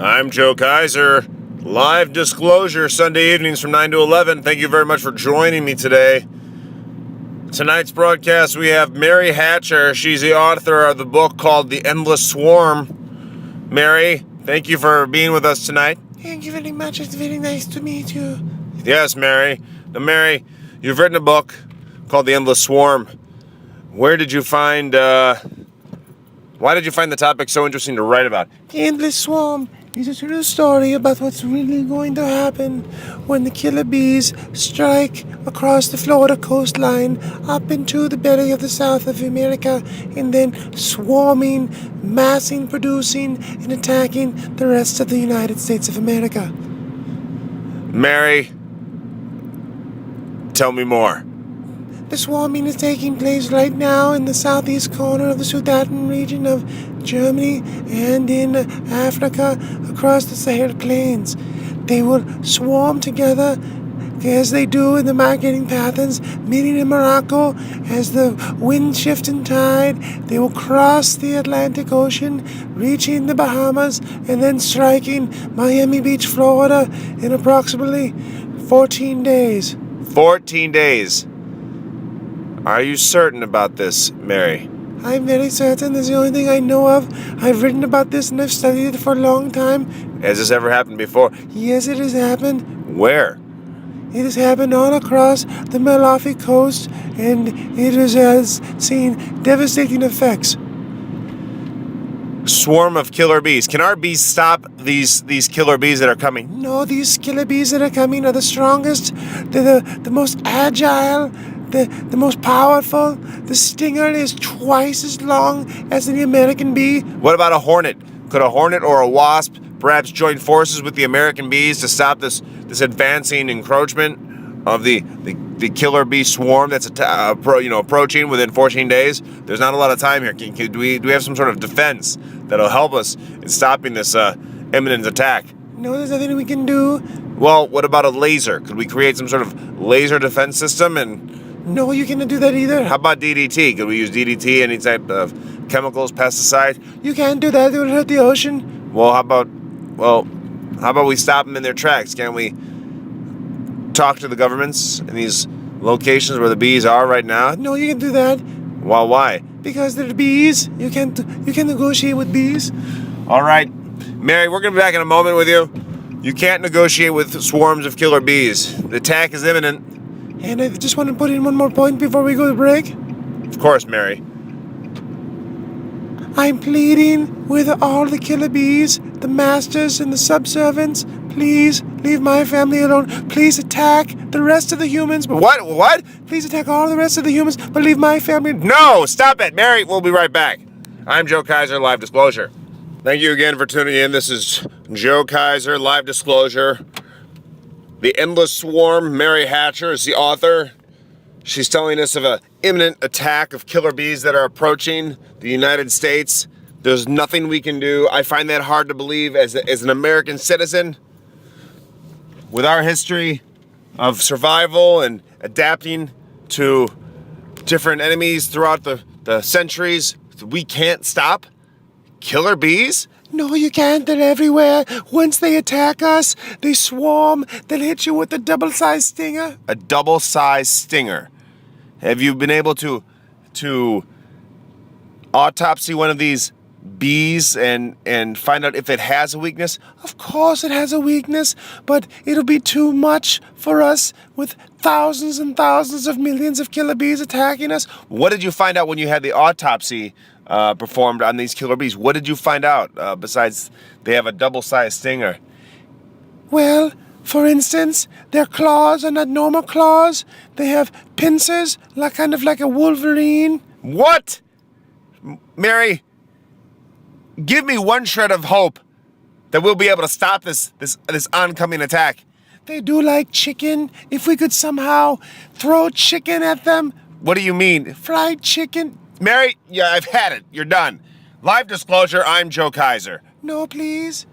I'm Joe Kaiser. Live disclosure Sunday evenings from 9 to 11. Thank you very much for joining me today. Tonight's broadcast, we have Mary Hatcher. She's the author of the book called The Endless Swarm. Mary, thank you for being with us tonight. Thank you very much. It's very nice to meet you. Yes, Mary. Now, Mary, you've written a book called The Endless Swarm. Where did you find, why did you find the topic so interesting to write about? The Endless Swarm is a true story about what's really going to happen when the killer bees strike across the Florida coastline up into the belly of the South of America and then swarming, massing, producing, and attacking the rest of the United States of America. Mary, tell me more. The swarming is taking place right now in the southeast corner of the Sudeten region of Germany and in Africa across the Sahel Plains. They will swarm together as they do in the migrating patterns, meeting in Morocco as the wind shift and tide. They will cross the Atlantic Ocean, reaching the Bahamas, and then striking Miami Beach, Florida in approximately 14 days. 14 days. Are you certain about this, Mary? I'm very certain. This is the only thing I know of. I've written about this and I've studied it for a long time. Has this ever happened before? Yes, it has happened. Where? It has happened all across the Malawi coast, and it has seen devastating effects. Swarm of killer bees. Can our bees stop these killer bees that are coming? No, these killer bees that are coming are the strongest. They're the most agile, the most powerful. The stinger is twice as long as the American bee. What about a hornet? Could a hornet or a wasp perhaps join forces with the American bees to stop this advancing encroachment of the killer bee swarm that's approaching within 14 days? There's not a lot of time here. Do we have some sort of defense that'll help us in stopping this imminent attack? No, there's nothing we can do. Well, what about a laser? Could we create some sort of laser defense system? And no, you cannot do that either. how about DDT? Could we use DDT, any type of chemicals, pesticide? You can't do that. It will hurt the ocean. Well, how about we stop them in their tracks? Can't we talk to the governments in these locations where the bees are right now? No, you can do that. Well, why? Because they're bees. You can negotiate with bees. All right, Mary, we're gonna be back in a moment with you. You can't negotiate with swarms of killer bees. The attack is imminent. And I just want to put in one more point before we go to break. Of course, Mary. I'm pleading with all the killer bees, the masters and the subservients. Please leave my family alone. Please attack the rest of the humans. What? Please attack all the rest of the humans, but leave my family. No, stop it, Mary. We'll be right back. I'm Joe Kaiser, Live Disclosure. Thank you again for tuning in. This is Joe Kaiser, Live Disclosure. The Endless Swarm. Mary Hatcher is the author. She's telling us of an imminent attack of killer bees that are approaching the United States. There's nothing we can do. I find that hard to believe as an American citizen. With our history of survival and adapting to different enemies throughout the centuries, we can't stop killer bees? No, you can't. They're everywhere. Once they attack us, they swarm. They'll hit you with a double-sized stinger. A double-sized stinger. Have you been able to autopsy one of these bees and find out if it has a weakness? Of course it has a weakness, but it'll be too much for us with thousands and thousands of millions of killer bees attacking us. What did you find out when you had the autopsy performed on these killer bees? What did you find out besides they have a double-sized stinger? Well, for instance, their claws are not normal claws. They have pincers, kind of like a wolverine. What? Mary, give me one shred of hope that we'll be able to stop this oncoming attack. They do like chicken. If we could somehow throw chicken at them. What do you mean? Fried chicken. Mary, yeah, I've had it. You're done. Live disclosure, I'm Joe Kaiser. No, please.